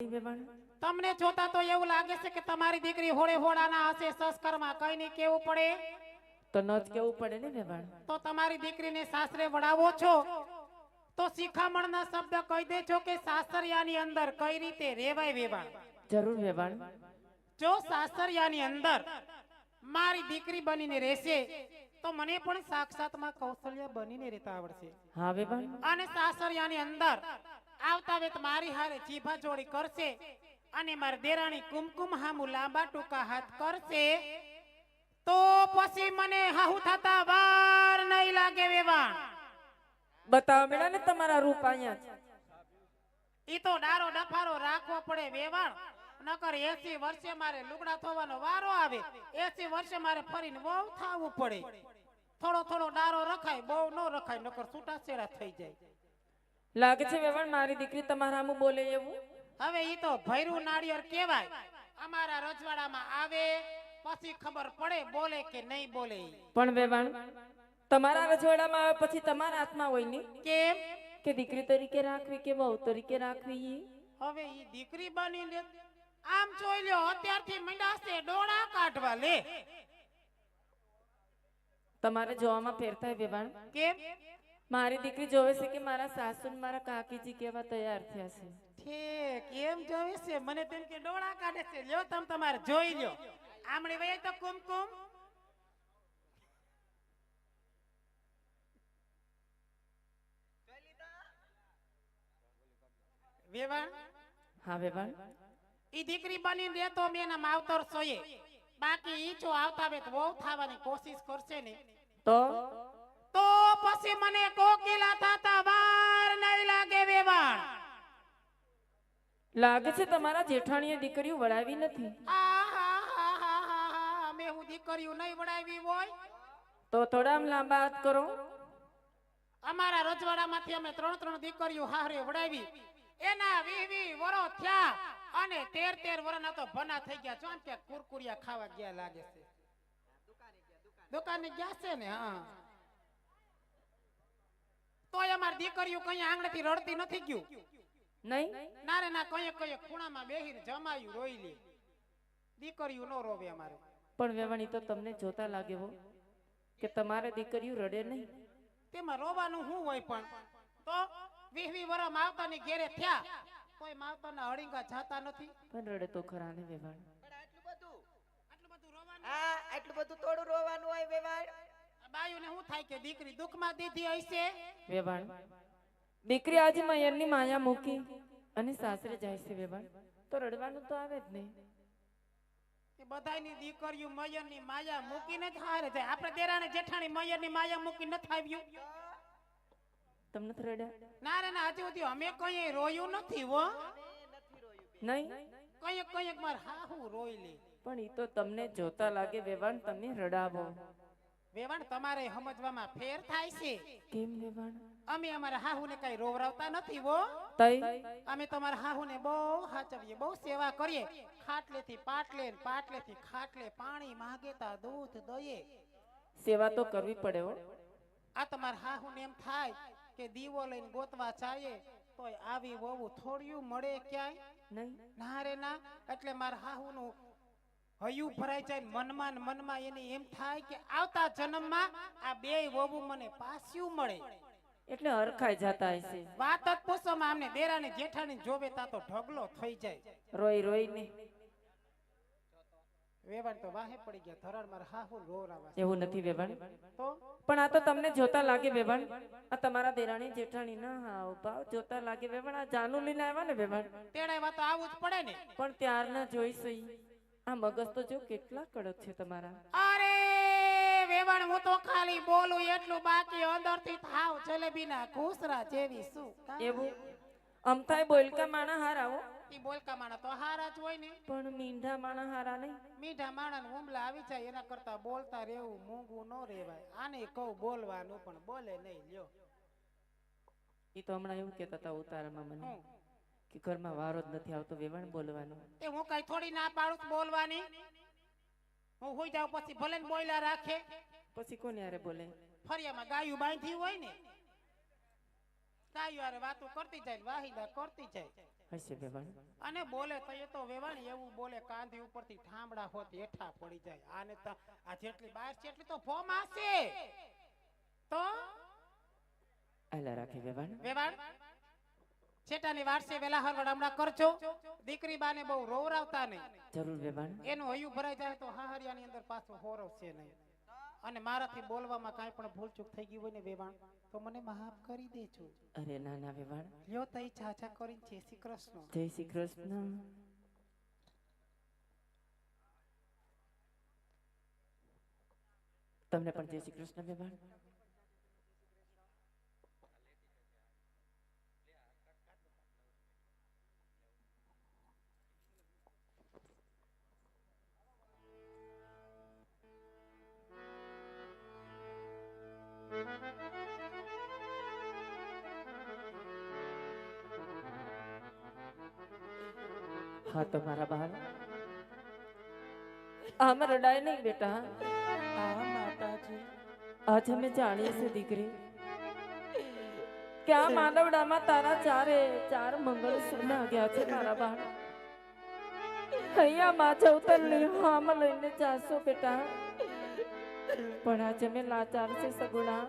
વેવાણ તમને જોતા તો એવું લાગે છે કે તમારી દીકરી હોળે હોળાના હશે સંસ્કારમાં કઈ નહીં કેવું પડે તો ન જ કેવું પડે ને વેવાણ. તો તમારી દીકરીને સાસરે વડાવો છો તો શિખામણના શબ્દ કહી દેજો કે સાસરિયાની અંદર કઈ રીતે રેવાય વેવાણ. જરૂર વેવાણ. જો સાસરિયાની અંદર મારી દીકરી બનીને રહેશે તો મને પણ સાક્ષાતમાં કૌશલ્ય બનીને રહેતા આવડશે. હા વેવાણ. અને સાસરિયાની અંદર આવતા વેત મારી હારે જીભા જોડી કરશે અને મારી દેરાણી કુમકુમ હામુ લાંબા ટૂંકા હાથ કરશે તો પછી મને હાહુ થતા વાર નહીં લાગે વેવાણ. બતાવો મેળા ને તમારા રૂપ અહીંયા જ. ઈ તો ડારો ડફારો રાખવો પડે વેવાણ. નકર 80 વર્ષે મારે લુગડા થવાનો વારો આવે 80 વર્ષે મારે ફરીને વહુ થાવું પડે. થોડો થોડો ડારો રખાય બહુ ન રખાય નકર છૂટાછેડા થઈ જાય. લાગે છે વેવાણ મારી દીકરી તમારા આમું બોલે એવું. હવે ઈ તો ભૈરું નાળિયેર કહેવાય. અમારા રજવાડામાં આવે પછી ખબર પડે બોલે કે નહીં બોલે. પણ વેવાણ તમારા રજવાડામાં આવે પછી તમારા હાથમાં હોય ને કેમ કે દીકરી તરીકે રાખવી કે વહુ તરીકે રાખવી. હવે ઈ દીકરી બનીને આમ જોઈ લ્યો અત્યારથી મંડાશે ડોળા કાઢવા લે. તમારે જોવામાં ફેર થાય વેવાણ. કેમ મારી દીકરી જોવે છે કે મારા સાસુ ને મારા કાકીજી કેવા તૈયાર થયા છે. ઠીક એમ જોવે છે મને તેમ કે ડોળા કાઢે છે. લ્યો તમે તમારે જોઈ લ્યો. આમણે વયે તો કુમકુમ વેવાણ. હા વેવાણ. ઈ દીકરી બનીને રે તો મેં એના માવતર સોયે બાકી ઈ જો આવતા વેત વહુ થવાની કોશિશ કરશે ને તો પછી મને કોકિલા થતા વાર નહીં લાગે વેવાણ. લાગે છે તમારા જેઠાણીએ દીકરીઓ વળાવી નથી. મેં હું દીકરીઓ નહીં વડાવી હોય તો થોડા આમ લાંબા હાથ કરો. અમારા રજવાડામાંથી અમે 3 દીકરીઓ હારે વડાવી એના 20 વર્ષ થયા અને 13 વર્ષના તો ભના થઈ ગયા. જો કે કુરકુરિયા ખાવા ગયા લાગે છે. દુકાને ગયા છે ને. હા તોય અમારી દીકરીઓ કઈ આંગળેથી રડતી નથી ગયું નહીં. ના રે ના કઈ ખૂણામાં બેહીને જમાયું રોઈ લે. દીકરીઓ નો રોવે અમારે. પણ વેવાણી તો તમને જોતા લાગે હો કે તમારે દીકરીઓ રડે નહીં. તેમાં રોવાનું શું હોય પણ તો 20 વર્ષ માવતાની ઘેરે થયા કોઈ માવતાના હળીંગા જાતા નથી. પણ રડે તો ખરા ને વેવાણ. આટલું બધું રોવાનું. હા આટલું બધું થોડું રોવાનું હોય વેવાણ. બાયુને શું થાય કે દીકરી દુઃખમાં દીધી હશે. વેવાણ દીકરી આજે મયરની માયા મૂકી અને સાસરે જાય છે વેવાણ તો રડવાનું તો આવે જ નહીં. કે બધાયની દીકરીઓ મયરની માયા મૂકીને જ હારે જાય. આપણે દેરાણી જેઠાણી મયરની માયા મૂકી નથી આવ્યું. તમને તો રડ્યા ના રે ના હજી સુધી અમે કઈ રોયું નથી હો. નહીં. કઈક માર હાહુ રોઈ લે. પણ ઈ તો તમને જોતા લાગે વેવાણ તમે રડાવો. વેવાણ તમારે સમજવામાં ફેર થાય છે. કેમ વેવાણ? અમે અમારા હાહુને કઈ રોવરાવતા નથી હો. તઈ અમે તમારા હાહુને બહુ સાચવીએ બહુ સેવા કરીએ. ખાટલેથી પાટલે પાટલેથી ખાટલે પાણી માંગેતા દૂધ દઈએ. સેવા તો કરવી પડે હો. આ તમારા હાહુને એમ થાય કે દીવો લઈને ગોતવા ચાહીએ તોય આવી વહુ થોડિયું મળે ક્યાંય નહીં. ના રે ના. એટલે મારા હાહુનું હયું ભરાઈ જાય મનમાં એને એમ થાય કે આવતા જન્મમાં આ બેય વહુ મને પાસ્યું મળે. એટલે હરખાઈ જતા હશે. વાત જ પૂછવામાં આમને દેરાને જેઠાણી જોવે તા તો ઢગલો થઈ જાય. રોઈ રોઈ ને વેવાણ તો વાહે પડી ગયા. ધરાડ મારા હાહુ રોરાવા. એવું નથી વેવાણ. તો પણ આ તો તમને જોતા લાગે વેવાણ આ તમારા દેરાણી જેઠાણી ના હાવ ભાવ જોતા લાગે વેવાણ. આ જાનું લઈને આવ્યા ને વેવાણ તેડાવા તો આવું જ પડે ને. પણ ત્યારના જોઈશઈ આ મગજ તો જો કેટલા કડક છે તમારા. અરે વેવાણ હું તો ખાલી બોલું એટલું બાકી અંદરથી થાવ જલેબીના ઘૂસરા જેવી શું. એવું અમથાય બોલકા માણા હારા હો. ઈ બોલકા માણા તો હારા જ હોય ને. પણ મીંઢા માણા હારા નહીં. મીઠા માણાને હુમલા આવી જાય એના કરતા બોલતા રહેવું મોંઘું ન રહેવાય. આને કહું બોલવાનું પણ બોલે નહીં. લ્યો એ તો હમણાં એવું કહેતા હતા ઉતારામાં મને કે ઘરમાં વારો જ નથી આવતો વેવાણ બોલવાનો. એ હું કઈ થોડી ના પાડું બોલવાની. હું હોઈ જાઉં પછી ભલે ને બોયલા રાખે. પછી કોને યારે બોલે? ફરિયામાં ગાયું બાંધી હોય ને ગાયું યારે વાતો કરતી જાય વાહિદા કરતી જાય. હશે વેવાણ. અને બોલે તો એ તો વેવાણ એવું બોલે કાંધી ઉપરથી ઠામડા હોત હેઠા પડી જાય. આને તો આ જેટલી બાર છે એટલી તો ફોમ હશે. તો આલા રાખે વેવાણ. વેવાણ છેટાની વારસે વેલા હરવડ હમણાં કરજો. દીકરી બાને બહુ રોવરાવતા નહીં. જરૂર વેવાણ. એનું હૈયું ભરાઈ જાય તો હાહરિયાની અંદર પાછો હોરવશે નહીં. અને મારાથી બોલવામાં કાંઈ પણ ભૂલચૂક થઈ ગઈ હોય ને વેવાણ તો મને માફ કરી દેજો. અરે ના ના વેવાણ. લ્યો તઈ ચાચા કરીને જય શ્રી કૃષ્ણ. જય શ્રી કૃષ્ણ. તમને પણ જય શ્રી કૃષ્ણ વેવાણ. હા તો મારા બાળ આમ રડાય નહીં બેટા. હા માતાજી. આજ અમે જાણીએ છીએ દીકરી કે આ માનવડામાં તારા ચાર મંગળસૂત્ર નાગ્યા છે મારા બાળ. અહીંયા માછવતરની હામ લઈને જાશો બેટા. પણ આજ અમે લાચાર છે સગુણા.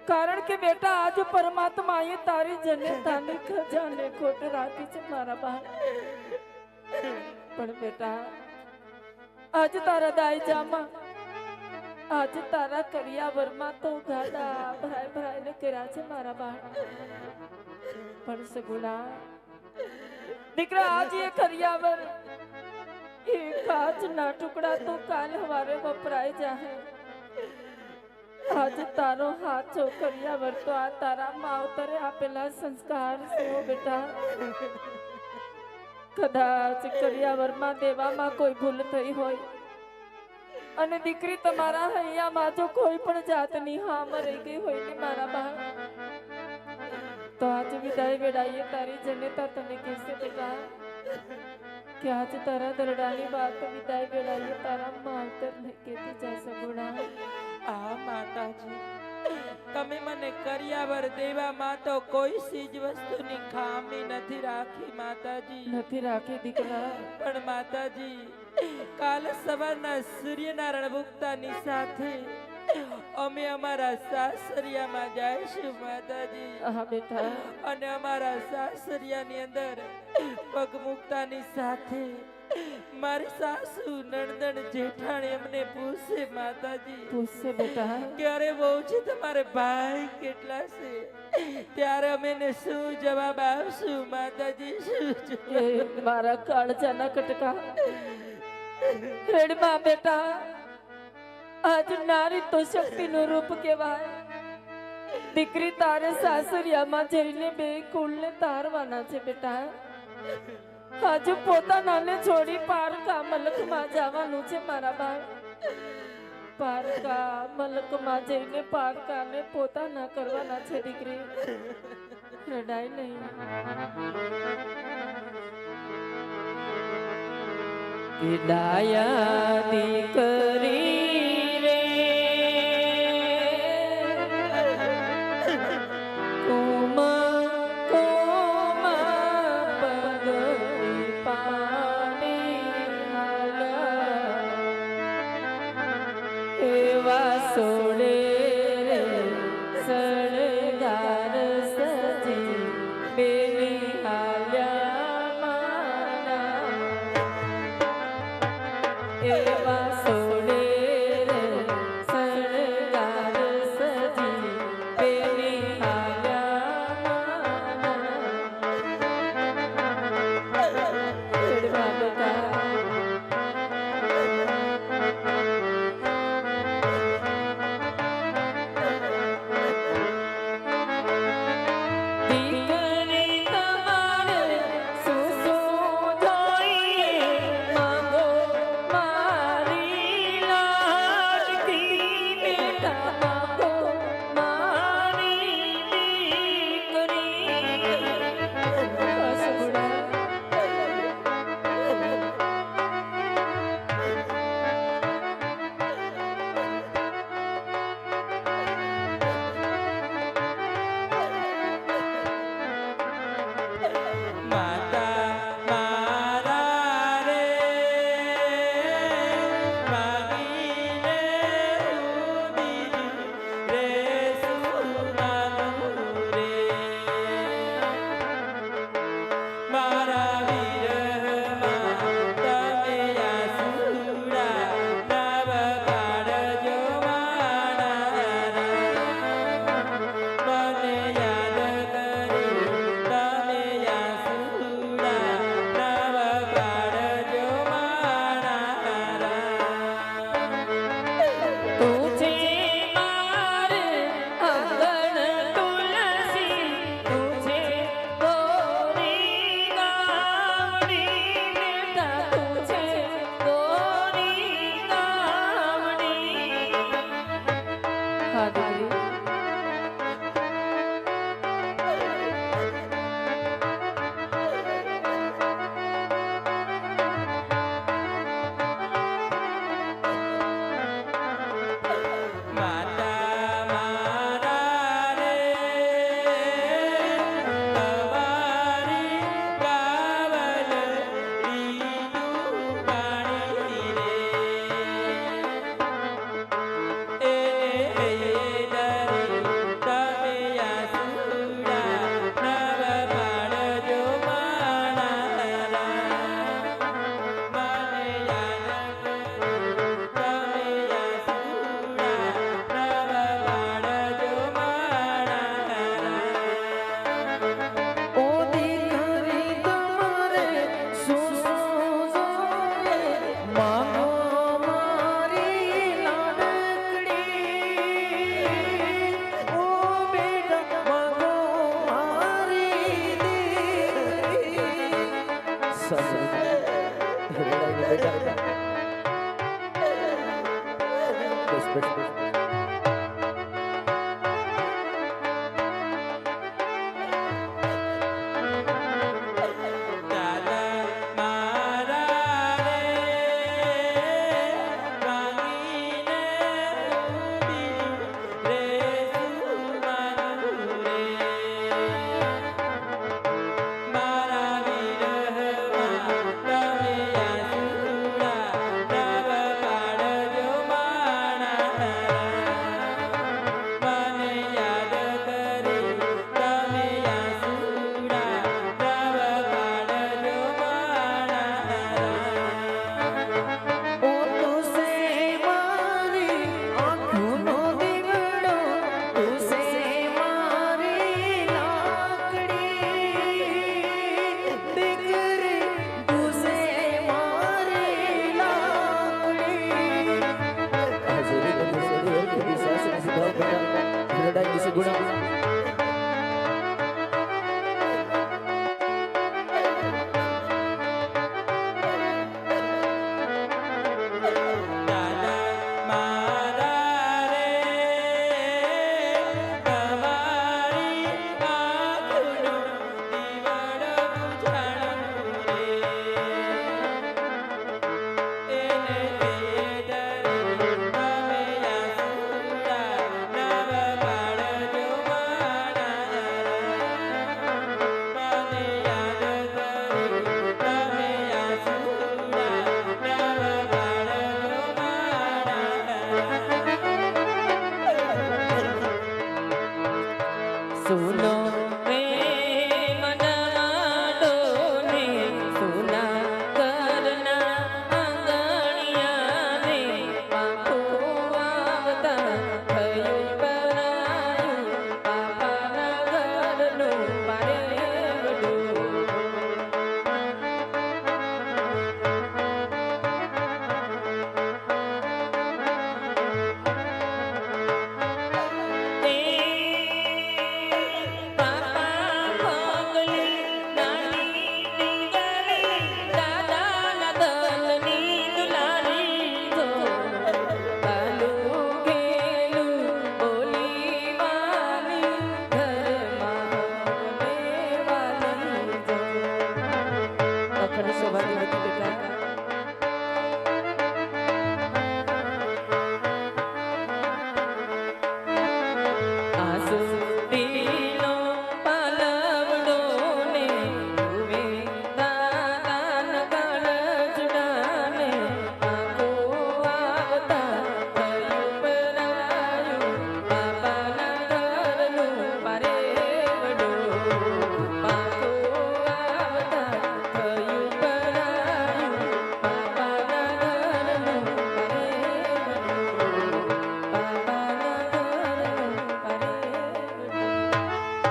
કારણ કે બેટા આજ પરમાત્માએ તારી જનતાની ખજાને ખોટ રાખી છે મારા બાળ. પણ બેટા આજ તારા દાયજામાં આજ તારા કરિયાવરમાં તો ગાડા ભરાઈને કર્યા છે મારા બાળ. પણ સગુણા દીકરા આજ એ કરિયાવર એ કાચના ટુકડા તો કાલ હવારે વપરાય જાય. આજ તારો હાથો કરિયાવર તો આ તારા માવતરે આપેલા સંસ્કાર છે બેટા. કદાચ કરિયાવરમાં દેવામાં કોઈ ભૂલ થઈ હોય અને દીકરી તમારા હૈયામાં જો કોઈ પણ જાતની હામ રહી ગઈ હોય ને મારા બાળ તો આજ વિદાય વેડાઈએ તારી જનેતા તને કહેશે બેટા કે આજ તારા દરડાની વાત વિદાય વેડાઈએ તારા માવતરને કહેતી જા સગુણા. આ માતાજી તમે મને કરિયાવર દેવામાં તો કોઈ ચીજ વસ્તુની ખામી નથી રાખી માતાજી. નથી રાખી દીકરા. પણ માતાજી કાલ સવારના સૂર્યનારાયણ ઉગતાની સાથે અમે અમારા સાસરિયામાં જઈશું માતાજી. હા બેટા. અને અમારા સાસરિયાની અંદર પગ મૂકતાની સાથે મારી સાસુ નણંદન જેઠાણી અમને પૂછશે માતાજી. પૂછશે બેટા કે અરે બહુજી તમારે ભાઈ કેટલા છે? ત્યારે અમે એને શું જવાબ આપશું માતાજી? શું એ મારા કાળજાના કટકા રેડમાં બેટા આજ નારી તો શક્તિનું રૂપ કહેવાય. દીકરી તારે સાસરિયામાં જઈને બે કુળને તારવાના છે બેટા. હજુ પોતાનાને છોડી પારકા મલકમાં જવાનું છે મારા બાળ. પારકા મલકમાં જઈને પારકાને પોતાના કરવાના છે દીકરી. રડાય નહીં. વિદાયા દીકરી રે સોડે રે સળગાર સજી બેની હાલ્યા માના. એવા સોડે રે સળગાર સજી બેની હાલ્યા માના. મારી રડાઈને બેટા બસ બસ બસ